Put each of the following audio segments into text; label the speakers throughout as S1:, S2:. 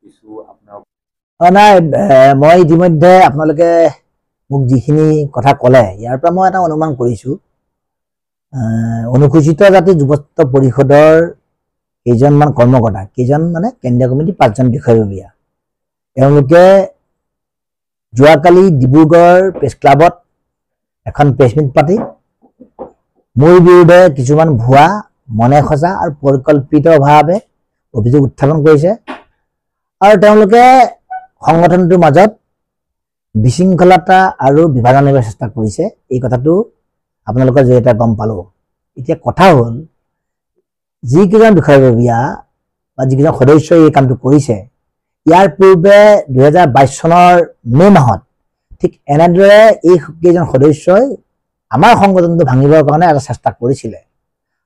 S1: কিছু আপোনাৰ
S2: নাই মই ইতিমধ্যে আপোনালোকে মোক যিখিনি কথা ক'লে ইয়াৰ পৰা মই এটা অনুমান কৰিছোঁ অনুসূচিত জাতি যুৱত্ব পৰিষদৰ কেইজনমান কৰ্মকৰ্তা কেইজন মানে কেন্দ্ৰীয় কমিটি 5জন বিষয়ববীয়া তেওঁলোকে যোৱাকালি ডিব্ৰুগড় প্ৰেছ ক্লাবত এখন প্ৰেছ মিট পাতি মোৰ বিৰুদ্ধে কিছুমান ভুৱা মনে সজা আৰু পৰিকল্পিতভাৱে অভিযোগ উত্থাপন কৰিছে আৰু তেওঁলোকে সংগঠনটোৰ মাজত বিশৃংখলতা আৰু বিভাজন আনিবৰ চেষ্টা কৰিছে এই কথাটো আপোনালোকৰ জৰিয়তে গম পালো এতিয়া কথা হ'ল যিকেইজন বিষয়ববীয়া বা যিকেইজন সদস্যই এই কামটো কৰিছে ইয়াৰ পূৰ্বে 2022 চনৰ মে মাহত ঠিক এনেদৰে এই কেইজন সদস্যই আমাৰ সংগঠনটো ভাঙিবৰ কাৰণে এটা চেষ্টা কৰিছিলে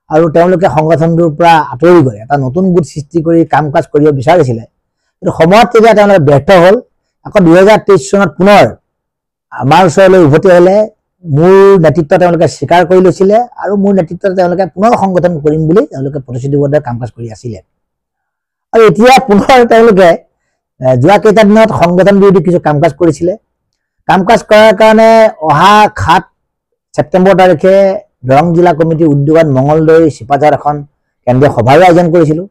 S2: আৰু তেওঁলোকে সংগঠনটোৰ পৰা আঁতৰি গৈ এটা নতুন গোট সৃষ্টি কৰি কাম কাজ কৰিব বিচাৰিছিলে কিন্তু সময়ত তেতিয়া তেওঁলোকে ব্যৰ্থ হ'ল আকৌ 2023 চনত পুনৰ আমাৰ ওচৰলৈ উভতি আহিলে মোৰ নেতৃত্ব তেওঁলোকে স্বীকাৰ কৰি লৈছিলে আৰু মোৰ নেতৃত্বত তেওঁলোকে পুনৰ সংগঠন কৰিম বুলি তেওঁলোকে প্ৰতিশ্ৰুতিবদ্ধ কাম কাজ কৰি আছিলে আৰু এতিয়া পুনৰ তেওঁলোকে যোৱা কেইটা দিনত সংগঠন বিৰোধী কিছু কাম কাজ কৰিছিলে কাম কাজ কৰাৰ কাৰণে অহা 7 ছেপ্টেম্বৰ তাৰিখে দৰং জিলা কমিটিৰ উদ্যোগত মঙলদৈ চিপাঝাৰ এখন কেন্দ্ৰীয় সভাৰ আয়োজন কৰিছিলোঁ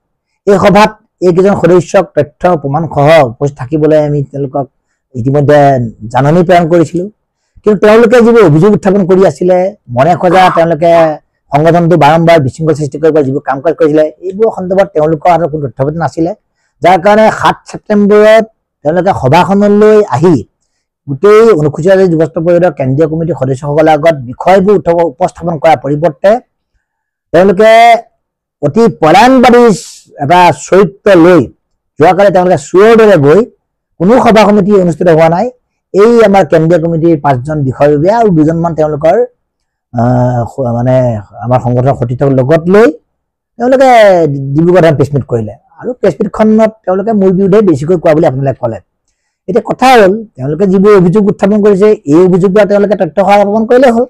S2: এই সভাত এইকেইজন সদস্যক তথ্য প্ৰমাণ সহ উপস্থিত থাকিবলৈ আমি তেওঁলোকক ইতিমধ্যে জাননী প্ৰেৰণ কৰিছিলোঁ কিন্তু তেওঁলোকে যিবোৰ অভিযোগ উত্থাপন কৰি আছিলে মনে সজা তেওঁলোকে সংগঠনটো বাৰম্বাৰ বিশৃংখল সৃষ্টি কৰিব যিবোৰ কাম কাজ কৰিছিলে এইবোৰ সন্দৰ্ভত তেওঁলোকৰ হাতত কোনো তথ্য পাতি নাছিলে যাৰ কাৰণে 7 ছেপ্টেম্বৰত তেওঁলোকে সভাখনলৈ আহি গোটেই অনুসূচিত জাতি যুৱত্ব পৰিষদৰ কেন্দ্ৰীয় কমিটিৰ সদস্যসকলৰ আগত বিষয়বোৰ উপস্থাপন কৰাৰ পৰিৱৰ্তে তেওঁলোকে অতি পলায়নবাদী এটা চৰিত্ৰ লৈ যোৱাকালি তেওঁলোকে চোৰৰ দৰে গৈ কোনো সভা সমিতি অনুষ্ঠিত হোৱা নাই এই আমাৰ কেন্দ্ৰীয় কমিটিৰ 5জন বিষয়ববীয়া আৰু 2জনমান তেওঁলোকৰ মানে আমাৰ সংগঠনৰ সতীৰ্থৰ লগত লৈ তেওঁলোকে ডিব্ৰুগড়ত প্ৰেছ মিট কৰিলে আৰু প্ৰেছ মিটখনত তেওঁলোকে মোৰ বিৰুদ্ধে বেছিকৈ কোৱা বুলি আপোনালোকে ক'লে এতিয়া কথা হ'ল তেওঁলোকে যিবোৰ অভিযোগ উত্থাপন কৰিছে এই অভিযোগবোৰ তেওঁলোকে তথ্য সহায় কৰিলে হ'ল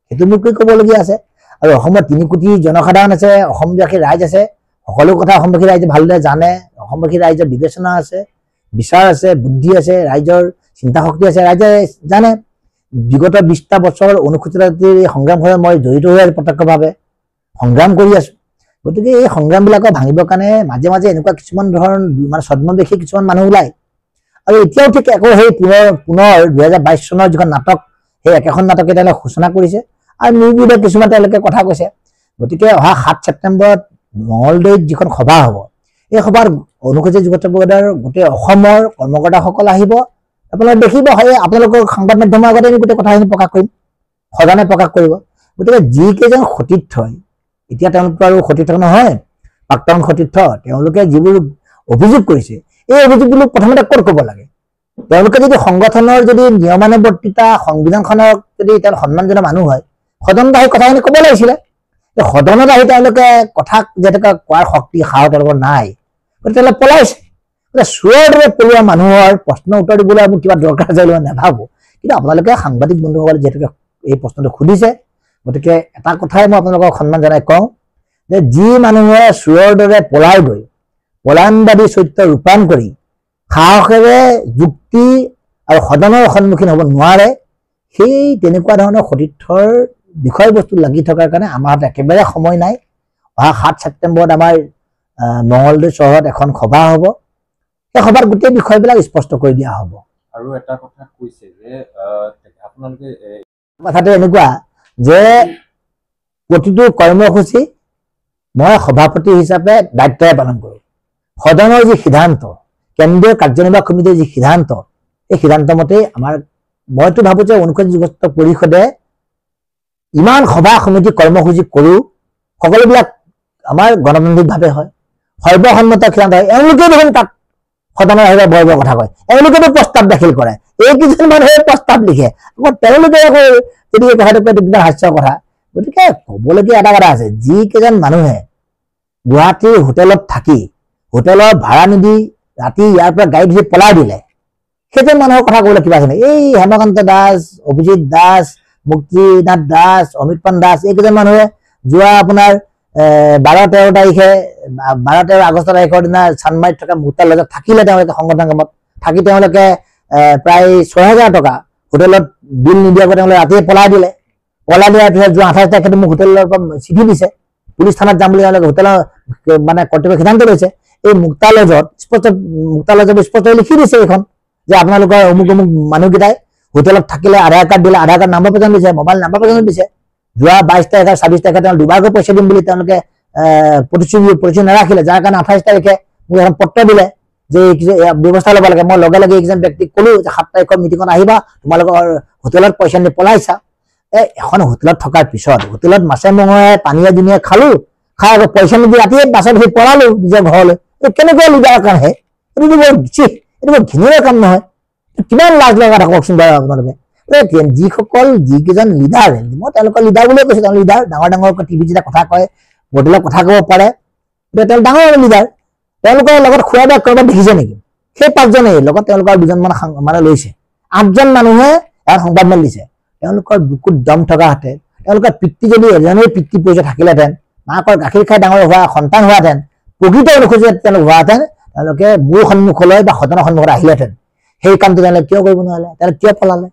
S2: সেইটো মোক ক'বলগীয়া আছে আৰু অসমৰ 3 কোটি জনসাধাৰণ আছে অসমবাসী ৰাইজ আছে সকলো কথা অসমবাসী ৰাইজে ভালদৰে জানে অসমবাসী ৰাইজৰ বিবেচনা আছে বিচাৰ আছে বুদ্ধি আছে ৰাইজৰ চিন্তা শক্তি আছে ৰাইজে জানে বিগত 20টা বছৰ অনুসূচিত জাতিৰ সংগ্ৰামসমূহত মই জড়িত হৈ আছো প্ৰত্যক্ষভাৱে সংগ্ৰাম কৰি আছো গতিকে এই সংগ্ৰামবিলাকক ভাঙিবৰ কাৰণে মাজে মাজে এনেকুৱা কিছুমান ধৰণ মানে ছদ্মবেশী কিছুমান মানুহ ওলায় আৰু এতিয়াও ঠিক আকৌ সেই পুনৰ 2022 চনৰ যিখন নাটক সেই একেখন নাটকে তেওঁলোকে সূচনা কৰিছে আৰু নিৰ্বিধ কিছুমান তেওঁলোকে কথা কৈছে গতিকে অহা 7 ছেপ্টেম্বৰত মঙলদৈত যিখন সভা হ'ব এই সভাত অনুসূচিত যুৱত্ব পৰিষদৰ গোটেই অসমৰ কৰ্মকৰ্তাসকল আহিব আপোনালোকে দেখিব হয় আপোনালোকৰ সংবাদ মাধ্যমৰ আগতে আমি গোটেই কথাখিনি প্ৰকাশ কৰিম সদনে প্ৰকাশ কৰিব গতিকে যিকেইজন সতীৰ্থ এতিয়া তেওঁলোক আৰু সতীৰ্থ নহয় প্ৰাক্তন সতীৰ্থ তেওঁলোকে যিবোৰ অভিযোগ কৰিছে এই অভিযোগবোৰ প্ৰথমতে ক'ত ক'ব লাগে তেওঁলোকে যদি সংগঠনৰ যদি নিয়মানুৱৰ্তিতা সংবিধানখনক যদি তেওঁ সন্মান জনা মানুহ হয় সদনত আহি কথাখিনি ক'ব লাগিছিলে সদনত আহি তেওঁলোকে কথা যেনেকৈ কোৱাৰ শক্তি সাহস তেওঁলোকৰ নাই গতিকে তেওঁলোকে পলাইছে চোৰৰ দৰে পলোৱা মানুহৰ প্ৰশ্ন উত্তৰ দিবলৈ আমি কিবা দৰকাৰ যায় বুলি নাভাবোঁ কিন্তু আপোনালোকে সাংবাদিক বন্ধুসকলে যিহেতুকে এই প্ৰশ্নটো সুধিছে গতিকে এটা কথাই মই আপোনালোকক সন্মান জনাই কওঁ যে যি মানুহে চোৰৰ দৰে পলাই গৈ পলায়নবাদী চৰিত্ৰ ৰূপায়ণ কৰি সাহসেৰে যুক্তি আৰু সদনৰ সন্মুখীন হ'ব নোৱাৰে সেই তেনেকুৱা ধৰণৰ সতীৰ্থৰ বিষয়বস্তু লাগি থকাৰ কাৰণে আমাৰ হাতত একেবাৰে সময় নাই অহা 7 ছেপ্টেম্বৰত আমাৰ মঙলদৈ চহৰত এখন সভা হ'ব এই সভাত গোটেই বিষয়বিলাক স্পষ্ট কৰি দিয়া হ'ব
S1: আৰু এটা কথা কৈছে যে আপোনালোকে
S2: কথাটো এনেকুৱা যে প্ৰতিটো কৰ্মসূচী মই সভাপতি হিচাপে দায়িত্বৰে পালন কৰোঁ সদনৰ যি সিদ্ধান্ত কেন্দ্ৰীয় কাৰ্যনিৰ্বাহক সমিতিৰ যি সিদ্ধান্ত এই সিদ্ধান্ত মতেই আমাৰ মইতো ভাবোঁ যে অনুসূচিত যুৱত্ব পৰিষদে ইমান সভা সমিতি কৰ্মসূচী কৰোঁ সকলোবিলাক আমাৰ গণতান্ত্ৰিকভাৱে হয় সৰ্বসন্মত সিদ্ধান্ত হয় এওঁলোকে দেখোন তাত সদনৰ আহিলে বৰ বৰ কথা কয় এওঁলোকেতো প্ৰস্তাৱ দাখিল কৰে এইকেইজন মানুহে প্ৰস্তাৱ লিখে আকৌ তেওঁলোকে আকৌ যদি এই কথাটো কয় কিবা হাস্যৰ কথা গতিকে ক'বলগীয়া এটা কথা আছে যিকেইজন মানুহে গুৱাহাটীৰ হোটেলত থাকি হোটেলৰ ভাড়া নিদি ৰাতি ইয়াৰ পৰা গাড়ী ধৰি পলাই দিলে সেইজন মানুহৰ কথা ক'বলৈ কিবা আছে এই হেমকান্ত দাস অভিজিৎ দাস মুক্তিনাথ দাস অমিত পান দাস এইকেইজন মানুহে যোৱা আপোনাৰ 12-13 তাৰিখে 12-13 আগষ্ট তাৰিখৰ দিনা চানমাৰীত থকা মুক্তা লজত থাকিলে তেওঁলোকে সংগঠন কামত থাকি তেওঁলোকে প্ৰায় 6,000 টকা হোটেলত বিল নিদিয়াকৈ তেওঁলোকে ৰাতিয়ে পলাই দিলে। পলাই দিয়াৰ পিছত যোৱা 28 তাৰিখে মোক হোটেলৰ পৰা চিঠি দিছে, পুলিচ থানাত যাম বুলি তেওঁলোকে হোটেলৰ মানে কৰ্তৃপক্ষই সিদ্ধান্ত লৈছে। এই মুক্তা লজত স্পষ্ট লিখি দিছে এইখন যে আপোনালোকৰ অমুক অমুক মানুহকেইটাই হোটেলত থাকিলে আধাৰ কাৰ্ড দিলে, আধাৰ কাৰ্ড নম্বৰ পৰ্যন্ত দিছে, মোবাইল নম্বৰ পৰ্যন্ত দিছে। যোৱা 22 তাৰিখে 26 তাৰিখে তেওঁলোকে দুবাৰকৈ পইচা দিম বুলি তেওঁলোকে প্ৰতিশ্ৰুতি নাৰাখিলে, যাৰ কাৰণে 28 তাৰিখে মোক এখন পত্ৰ দিলে যে ব্যৱস্থা ল'ব লাগে। মই লগে লগে এইকেইজন ব্যক্তিক ক'লো যে 7 তাৰিখৰ মিটিঙত আহিবা, তোমালোকৰ হোটেলত পইচা দি পলাইছা। এখন হোটেলত থকাৰ পিছত হোটেলত মাছে মঙহে পানীয়ে দুনিয়ে খালো, খাই আকৌ পইচা নিদি ৰাতিয়ে বাছত সেই পলালো নিজৰ ঘৰলৈ। কেনেকৈ লিডাৰৰ কাম হে, এইটো বৰ ঘিণৰ কাম নহয়। কিমান লাজ লগা থাককচোন বাৰু আপোনালোকে। যিকেইজন লিডাৰ, মই তেওঁলোকৰ লিডাৰ বুলিয়ে কৈছো, তেওঁ লিডাৰ ডাঙৰ ডাঙৰ টিভিত যেতিয়া কথা কয়, হোটেলত কথা ক'ব পাৰে, তেওঁ ডাঙৰ লিডাৰ। তেওঁলোকৰ লগত খোৱা বোৱা কৰবাত দেখিছে নেকি? সেই 5জনেই লগত তেওঁলোকৰ 2জনমান মানে লৈছে, 8জন মানুহে ইয়াত সংবাদমেল দিছে। তেওঁলোকৰ বুকুত দম থকা হাতে তেওঁলোকৰ পিতৃ যদি এজনেই পিতৃ পৰিচয় থাকিলেহেঁতেন, মাকৰ গাখীৰ খাই ডাঙৰ হোৱা সন্তান হোৱাহেঁতেন, প্ৰকৃত অনুসূচিত তেওঁলোক হোৱাহেঁতেন, তেওঁলোকে মোৰ সন্মুখলৈ বা সদনৰ সন্মুখত আহিলেহেঁতেন। সেই কামটো তেওঁলোকে কিয় কৰিব নোৱাৰিলে? তেওঁলোকে কিয় পলালে?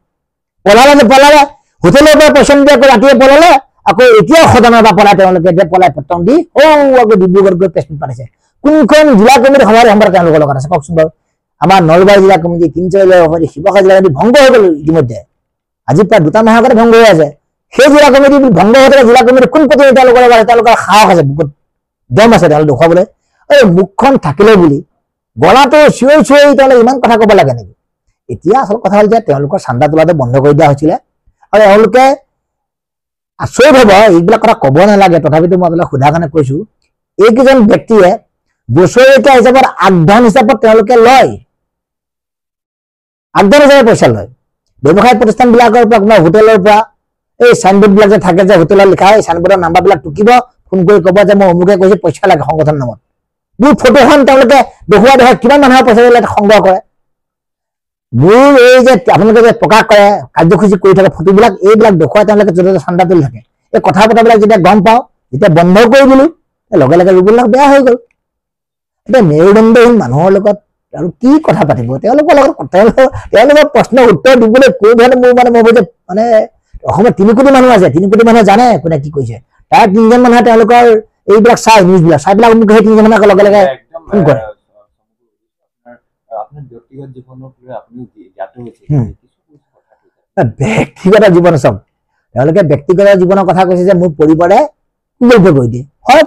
S2: হোটেলৰ পৰা পইচা নিদিয়াকৈ ৰাতিয়ে পলালে, আকৌ এতিয়া সদনৰ পৰা পলাই তেওঁলোকে এতিয়া পলাই পটং দি আকৌ ডিব্ৰুগড়ত গৈ প্ৰেছ মিট পাতিছে। কোনখন জিলা কমিটিৰ সম্পাদক তেওঁলোকৰ লগত আছে কওকচোন বাৰু? আমাৰ নলবাৰী জিলা কমিটি, তিনিচুকীয়া জিলা কমিটি, শিৱসাগৰ জিলা কমিটি ভংগ হৈ গ'ল ইতিমধ্যে। আজি প্ৰায় 2টা মাহৰ আগতে ভংগ হৈ আছে। সেই জিলা কমিটি ভংগ হৈ থকা জিলা কমিটি কোন প্ৰতিনিধি তেওঁলোকৰ লগত আছে? তেওঁলোকৰ সাহস আছে, বুকুত দম আছে তেওঁলোকে দেখুৱাবলৈ। এই মুখখন থাকিলে বুলি গলাটো চিঞৰি চিঞৰি তেওঁলোকে ইমান কথা ক'ব লাগে নেকি? এতিয়া আচল কথা হ'ল যে তেওঁলোকৰ চান্দা তোলাটো বন্ধ কৰি দিয়া হৈছিলে আৰু তেওঁলোকে আচৰিত হ'ব, এইবিলাক কথা ক'ব নালাগে, তথাপিতো মই আপোনালোকক সোধাৰ কাৰণে কৈছো। এইকেইজন ব্যক্তিয়ে বছৰেকীয়া হিচাপত আগধন হিচাপত তেওঁলোকে লয়, আগধন হিচাপে পইচা লয় ব্যৱসায় প্ৰতিষ্ঠানবিলাকৰ পৰা, আপোনাৰ হোটেলৰ পৰা। এই চাইনবোৰ্ডবিলাক যে থাকে যে হোটেলত লিখা হয়, এই চাইনবোৰ্ডৰ নাম্বাৰবিলাক টুকিব, ফোন কৰি ক'ব যে মই অমুকে কৈছো পইচা লাগে সংগঠন নামত। মোৰ ফটোখন তেওঁলোকে দেখুৱাই কিমান মানুহৰ পইচা সংগ্ৰহ কৰে। মোৰ এই যে আপোনালোকে যে প্ৰকাশ কৰে কাৰ্যসূচী কৰি থাকে ফটোবিলাক, এইবিলাক দেখুৱাই তেওঁলোকে য'তে চান্দা তুলি থাকে। এই কথা বতৰাবিলাক যেতিয়া গম পাওঁ, যেতিয়া বন্ধ কৰি দিলো, লগে লগে ৰুবিলাক বেয়া হৈ গ'ল। এতিয়া মেৰুদণ্ডহীন মানুহৰ লগত আৰু কি কথা পাতিব? তেওঁলোকৰ লগত তেওঁলোকৰ প্ৰশ্নৰ উত্তৰ দিবলৈ কৈ ধৰণে মোৰ মানে মই যে মানে অসমত 3 কোটি মানুহ আছে, 3 কোটি মানুহে জানে কোনে কি কৈছে। তাৰ 3জন মানুহে তেওঁলোকৰ এইবিলাক চাই নিউজবিলাক চাই পেলাই মোক সেই 3জন মানুহক লগে লগে ফোন কৰে। ব্যক্তিগত জীৱন চাওক, তেওঁলোকে ব্যক্তিগত জীৱনৰ কথা কৈছে যে মোৰ পৰিবাৰে গুগল পে কৰি দিয়ে। হয়,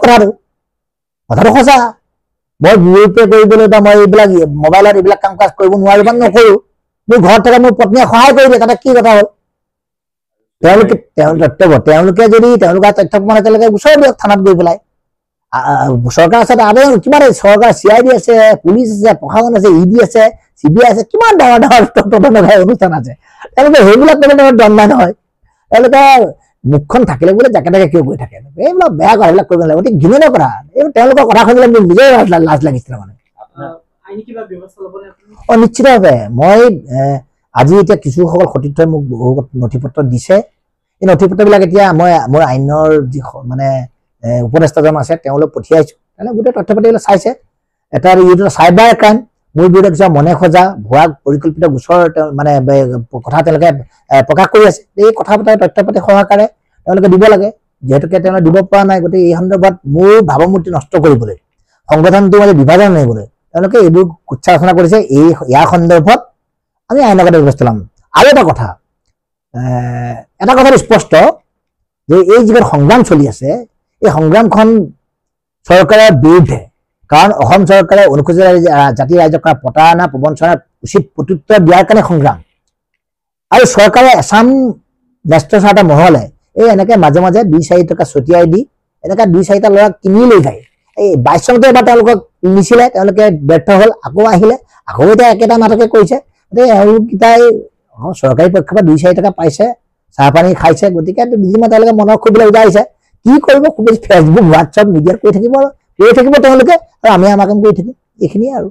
S2: কথাটো সঁচা। মই গুগল পে কৰিবলৈ বা মই এইবিলাক মোবাইলত এইবিলাক কাম কাজ কৰিব নোৱাৰো বা নকৰো। মোৰ ঘৰত থকা মোৰ পত্নীয়ে সহায় কৰি দিয়ে, তাতে কি কথা হ'ল? তেওঁলোকে যদি তেওঁলোকৰ তথ্য প্ৰমাণ তেওঁলোকে গোচৰ দিয়ক থানাত গৈ পেলাই। চৰকাৰ আছে, কিমান চৰকাৰ CID আছে, পুলিচ আছে, প্ৰশাসন আছে, ED আছে, CBI আছে, কিমান ডাঙৰ ডাঙৰ তদন্তকাৰী অনুষ্ঠান আছে। তেওঁলোকে সেইবিলাক দণ্ডাই নহয়। তেওঁলোকে মুখখন থাকিলে বোলে যাকে তাকে কিয় গৈ থাকে? এইবিলাক বেয়া কথা, এইবিলাক কৰিব নালাগে, অতি ঘৃণনীয় কথা। এই তেওঁলোকৰ কথা শুনিলে মোৰ নিজেই লাজ লাগিছিলে। মানে নিশ্চিতভাৱে মই আজি এতিয়া কিছুসকল সতীৰ্থই মোক বহু নথি পত্ৰ দিছে। এই নথি পত্ৰবিলাক এতিয়া মই মোৰ আইনৰ যি মানে উপদেষ্টাজন আছে তেওঁলোক পঠিয়াইছো। গোটেই তথ্য পাতিবিলাক চাইছে। এটা চাইবাৰ ক্ৰাইম, মোৰ বিৰুদ্ধে কিছুমান মনে সজা ভুৱা পৰিকল্পিত গোচৰ মানে কথা তেওঁলোকে প্ৰকাশ কৰি আছে। এই কথা বতৰা তথ্য পাতি সহকাৰে তেওঁলোকে দিব লাগে, যিহেতুকে তেওঁলোকে দিব পৰা নাই। গতিকে এই সন্দৰ্ভত মোৰ ভাৱমূৰ্তি নষ্ট কৰিবলৈ, সংগঠনটোৰ মাজত বিভাজন আনিবলৈ তেওঁলোকে এইবোৰ কুৎসা ৰচনা কৰিছে। ইয়াৰ সন্দৰ্ভত আমি আইনগত ব্যৱস্থা ল'ম। আৰু এটা কথা স্পষ্ট যে এই যিখন সংগ্ৰাম চলি আছে, এই সংগ্ৰামখন চৰকাৰৰ বিৰুদ্ধে। কাৰণ অসম চৰকাৰে অনুসূচিত জাতি ৰাইজক কৰা প্ৰতাৰণা প্ৰবঞ্চনাৰ উচিত প্ৰত্যুত্তৰ দিয়াৰ কাৰণে সংগ্ৰাম। আৰু চৰকাৰে এচাম ন্যস্ত স্বাৰ্থ মহলে এই এনেকে মাজে মাজে 2-4 টকা ছটিয়াই দি এনেকে 2-4টা ল'ৰাক কিনি লৈ যায়। এই 22 চনতে এবাৰ তেওঁলোকক নিছিলে, তেওঁলোকে ব্যৰ্থ হ'ল, আকৌ আহিলে, আকৌ এতিয়া একেটা নাটকে কৰিছে। গতিকে এওঁলোককেইটাই চৰকাৰী পক্ষৰ পৰা 2-4 টকা পাইছে, চাহ পানী খাইছে। গতিকে তেওঁলোকে মনৰ ক্ষোভবিলাক উজাইছে। কি কৰিব? খুব বেছি ফেচবুক, হোৱাটছআপ, মিডিয়াত কৰি থাকিব তেওঁলোকে, আৰু আমি আমাৰ কাম কৰি থাকিম। এইখিনিয়ে আৰু।